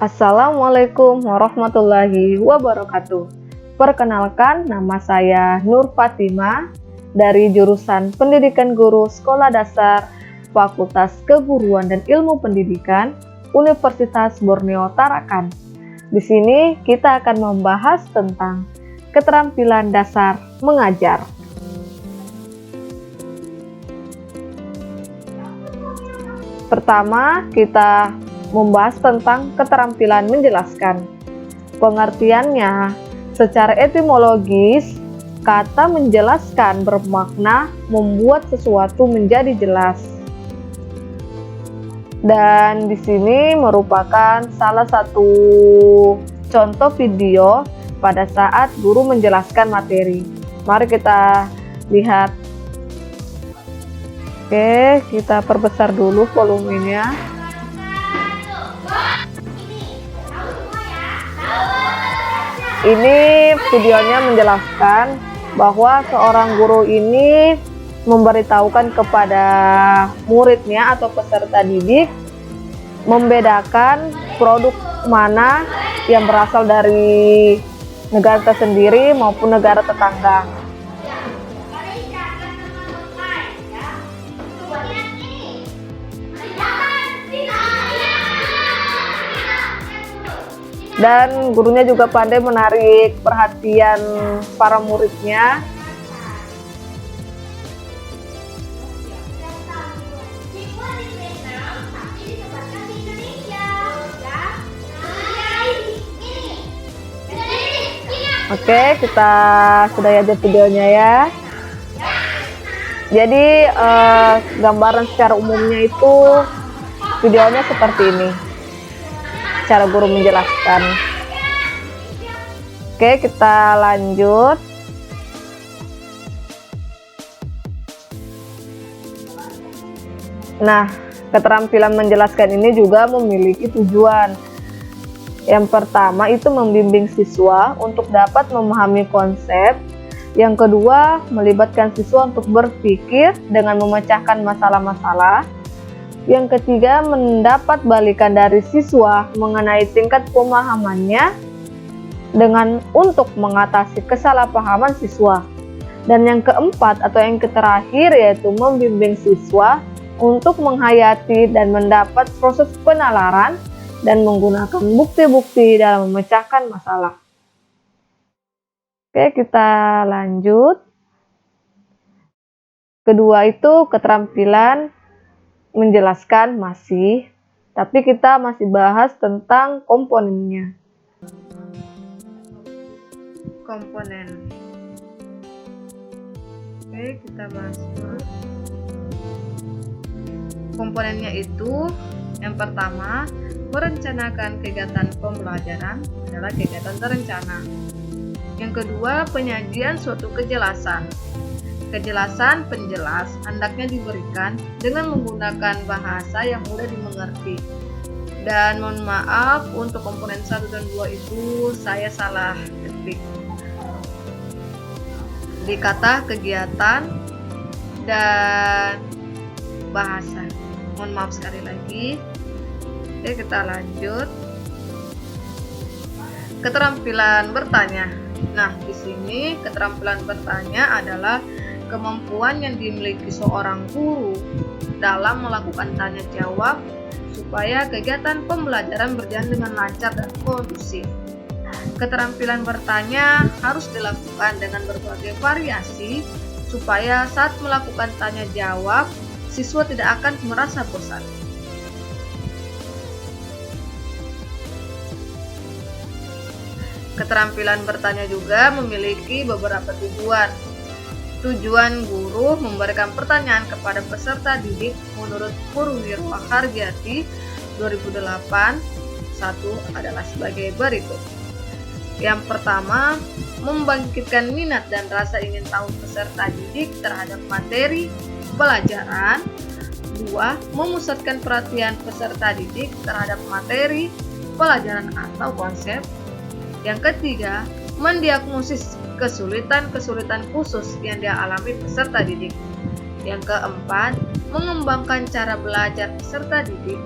Assalamualaikum warahmatullahi wabarakatuh. Perkenalkan, nama saya Nur Fatima dari jurusan Pendidikan Guru Sekolah Dasar Fakultas Keguruan dan Ilmu Pendidikan Universitas Borneo Tarakan. Di sini kita akan membahas tentang keterampilan dasar mengajar. Pertama, kita membahas tentang keterampilan menjelaskan. Pengertiannya, secara etimologis, kata menjelaskan bermakna membuat sesuatu menjadi jelas. Dan di sini merupakan salah satu contoh video pada saat guru menjelaskan materi. Mari kita lihat. Oke, kita perbesar dulu volumenya. Ini videonya menjelaskan bahwa seorang guru ini memberitahukan kepada muridnya atau peserta didik membedakan produk mana yang berasal dari negara tersendiri maupun negara tetangga. Dan gurunya juga pandai menarik perhatian para muridnya. Oke, kita sudah aja videonya ya. Jadi gambaran secara umumnya itu videonya seperti ini. Cara guru menjelaskan. Oke, kita lanjut. Nah, keterampilan menjelaskan ini juga memiliki tujuan. Yang pertama itu membimbing siswa untuk dapat memahami konsep. Yang kedua, melibatkan siswa untuk berpikir dengan memecahkan masalah-masalah. Yang ketiga, mendapat balikan dari siswa mengenai tingkat pemahamannya untuk mengatasi kesalahpahaman siswa. Dan yang keempat atau yang terakhir yaitu membimbing siswa untuk menghayati dan mendapat proses penalaran dan menggunakan bukti-bukti dalam memecahkan masalah. Oke, kita lanjut. Kedua itu keterampilan menjelaskan tapi kita masih bahas tentang komponennya. Komponen. Oke, kita masuk. Komponennya itu yang pertama, merencanakan kegiatan pembelajaran adalah kegiatan terencana. Yang kedua, penyajian suatu kejelasan. Kejelasan penjelas hendaknya diberikan dengan menggunakan bahasa yang mudah dimengerti. Dan mohon maaf untuk komponen 1 dan 2 itu saya salah ketik. Di kata kegiatan dan bahasa. Mohon maaf sekali lagi. Oke, kita lanjut. Keterampilan bertanya. Nah, di sini keterampilan bertanya adalah kemampuan yang dimiliki seorang guru dalam melakukan tanya jawab supaya kegiatan pembelajaran berjalan dengan lancar dan kondusif. Keterampilan bertanya harus dilakukan dengan berbagai variasi supaya saat melakukan tanya jawab siswa tidak akan merasa bosan. Keterampilan bertanya juga memiliki beberapa tujuan. Tujuan guru memberikan pertanyaan kepada peserta didik menurut Purwiro Harjati 2008. Satu adalah sebagai berikut. Yang pertama, membangkitkan minat dan rasa ingin tahu peserta didik terhadap materi pelajaran. 2. Memusatkan perhatian peserta didik terhadap materi pelajaran atau konsep. Yang ketiga, mendiagnosis kesulitan-kesulitan khusus yang dialami peserta didik. Yang keempat, mengembangkan cara belajar peserta didik.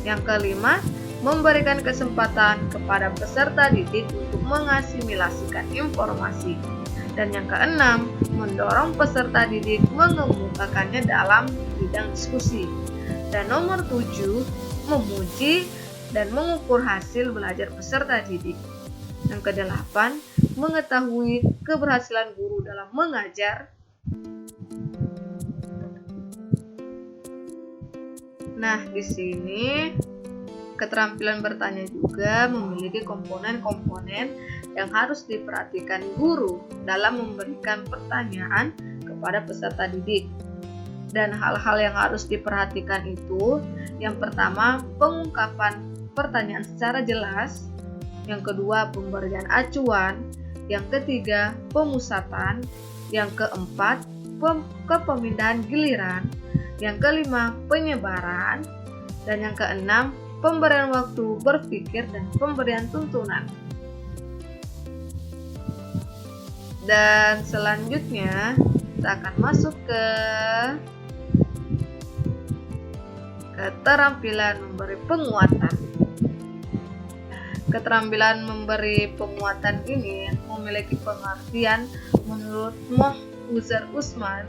Yang kelima, memberikan kesempatan kepada peserta didik untuk mengasimilasikan informasi. Dan yang keenam, mendorong peserta didik mengemukakannya dalam bidang diskusi. Dan nomor 7, memuji dan mengukur hasil belajar peserta didik. Yang kedelapan, mengetahui keberhasilan guru dalam mengajar. Nah, di sini keterampilan bertanya juga memiliki komponen-komponen yang harus diperhatikan guru dalam memberikan pertanyaan kepada peserta didik. Dan hal-hal yang harus diperhatikan itu, yang pertama, pengungkapan pertanyaan secara jelas, yang kedua, pemberian acuan, yang ketiga, pemusatan, yang keempat, kepindahan giliran, yang kelima, penyebaran, dan yang keenam, pemberian waktu berpikir dan pemberian tuntunan. Dan selanjutnya kita akan masuk ke keterampilan memberi penguatan. Keterampilan memberi penguatan ini memiliki pengertian menurut Mohhuzer Usman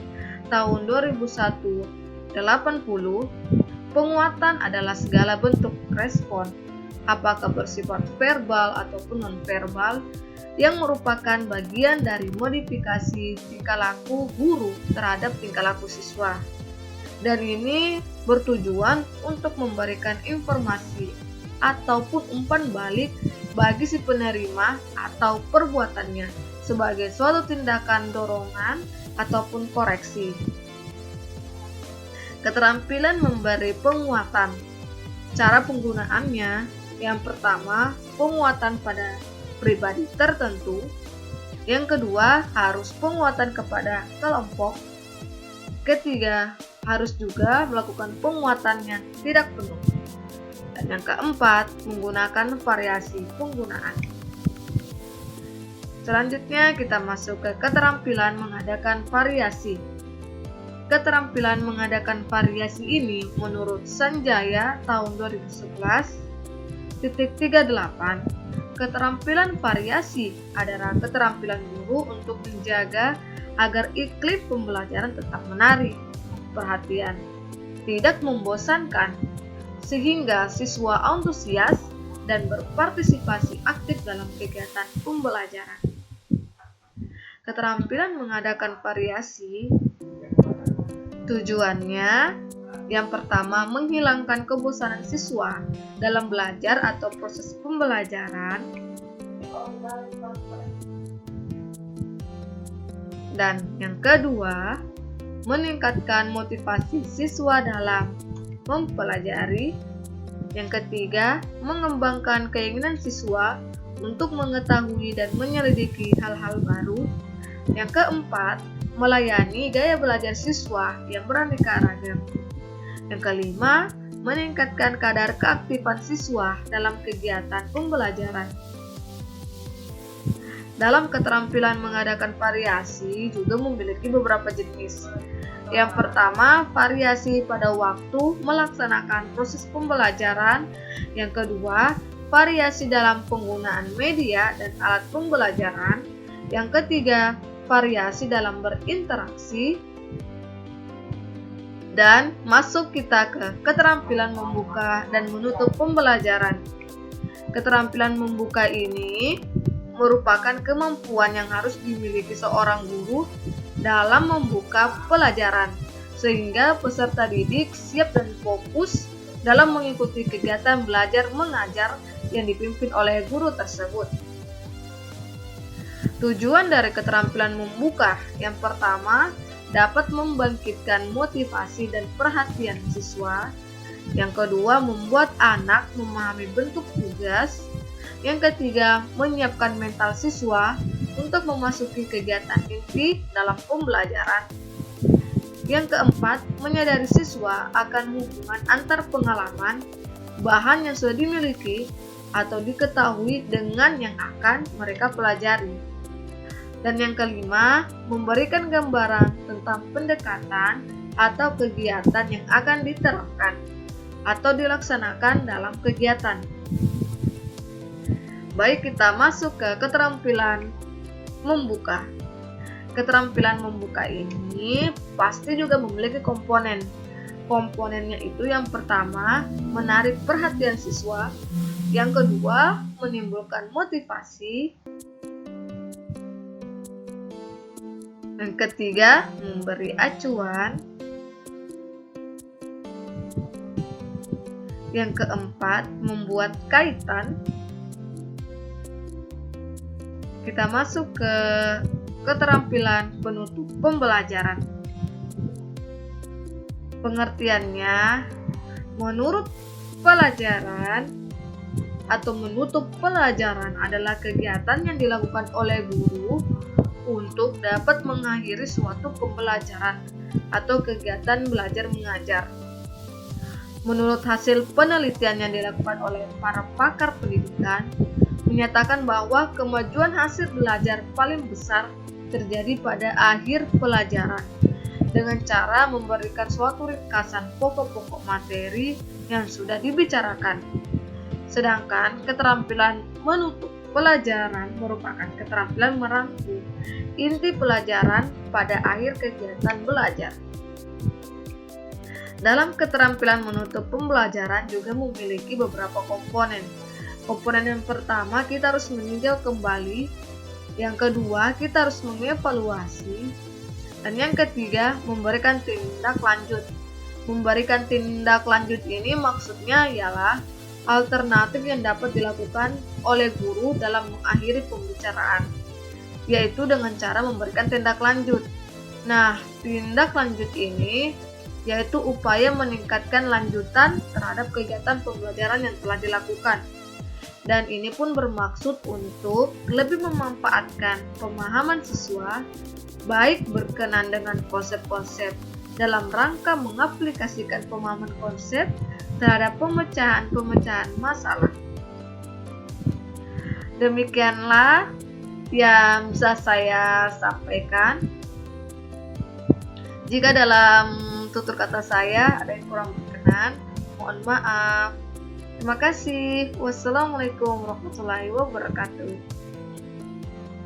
tahun 2001, 80. Penguatan adalah segala bentuk respon, apakah bersifat verbal ataupun non-verbal, yang merupakan bagian dari modifikasi tingkah laku guru terhadap tingkah laku siswa. Dan ini bertujuan untuk memberikan informasi ataupun umpan balik bagi si penerima atau perbuatannya sebagai suatu tindakan dorongan ataupun koreksi. Keterampilan memberi penguatan. Cara penggunaannya, yang pertama, penguatan pada pribadi tertentu. Yang kedua, harus penguatan kepada kelompok. Ketiga, harus juga melakukan penguatan yang tidak penuh. Dan yang keempat, menggunakan variasi penggunaan. Selanjutnya kita masuk ke keterampilan mengadakan variasi. Keterampilan mengadakan variasi ini menurut Sanjaya tahun 2011.38, keterampilan variasi adalah keterampilan guru untuk menjaga agar iklim pembelajaran tetap menarik, perhatian, tidak membosankan, sehingga siswa antusias dan berpartisipasi aktif dalam kegiatan pembelajaran. Keterampilan mengadakan variasi tujuannya, yang pertama, menghilangkan kebosanan siswa dalam belajar atau proses pembelajaran. Dan yang kedua, meningkatkan motivasi siswa dalam mempelajari. Yang ketiga, mengembangkan keinginan siswa untuk mengetahui dan menyelidiki hal-hal baru. Yang keempat, melayani gaya belajar siswa yang beraneka ragam. Yang kelima, meningkatkan kadar keaktifan siswa dalam kegiatan pembelajaran. Dalam keterampilan mengadakan variasi juga memiliki beberapa jenis. Yang pertama, variasi pada waktu melaksanakan proses pembelajaran. Yang kedua, variasi dalam penggunaan media dan alat pembelajaran. Yang ketiga, variasi dalam berinteraksi. Dan masuk kita ke keterampilan membuka dan menutup pembelajaran. Keterampilan membuka ini merupakan kemampuan yang harus dimiliki seorang guru dalam membuka pelajaran, sehingga peserta didik siap dan fokus dalam mengikuti kegiatan belajar mengajar yang dipimpin oleh guru tersebut. Tujuan dari keterampilan membuka, yang pertama, dapat membangkitkan motivasi dan perhatian siswa. Yang kedua, membuat anak memahami bentuk tugas. Yang ketiga, menyiapkan mental siswa untuk memasuki kegiatan inti dalam pembelajaran. Yang keempat, menyadari siswa akan hubungan antar pengalaman, bahan yang sudah dimiliki atau diketahui dengan yang akan mereka pelajari. Dan yang kelima, memberikan gambaran tentang pendekatan atau kegiatan yang akan diterapkan atau dilaksanakan dalam kegiatan. Baik, kita masuk ke keterampilan membuka. Keterampilan membuka ini pasti juga memiliki komponen. Komponennya itu yang pertama, menarik perhatian siswa. Yang kedua, menimbulkan motivasi. Yang ketiga, memberi acuan. Yang keempat, membuat kaitan. Kita masuk ke keterampilan penutup pembelajaran. Pengertiannya, menurut pelajaran atau menutup pelajaran adalah kegiatan yang dilakukan oleh guru untuk dapat mengakhiri suatu pembelajaran atau kegiatan belajar mengajar. Menurut hasil penelitian yang dilakukan oleh para pakar pendidikan, menyatakan bahwa kemajuan hasil belajar paling besar terjadi pada akhir pelajaran dengan cara memberikan suatu ringkasan pokok-pokok materi yang sudah dibicarakan. Sedangkan keterampilan menutup pelajaran merupakan keterampilan merangkum inti pelajaran pada akhir kegiatan belajar. Dalam keterampilan menutup pembelajaran juga memiliki beberapa komponen. Komponen yang pertama, kita harus meninjau kembali. Yang kedua, kita harus mengevaluasi. Dan yang ketiga, memberikan tindak lanjut. Memberikan tindak lanjut ini maksudnya ialah alternatif yang dapat dilakukan oleh guru dalam mengakhiri pembicaraan, yaitu dengan cara memberikan tindak lanjut. Nah, tindak lanjut ini yaitu upaya meningkatkan lanjutan terhadap kegiatan pembelajaran yang telah dilakukan. Dan ini pun bermaksud untuk lebih memanfaatkan pemahaman siswa, baik berkenan dengan konsep-konsep dalam rangka mengaplikasikan pemahaman konsep terhadap pemecahan-pemecahan masalah. Demikianlah yang bisa saya sampaikan. Jika dalam tutur kata saya ada yang kurang berkenan, mohon maaf. Terima kasih. Wassalamualaikum warahmatullahi wabarakatuh.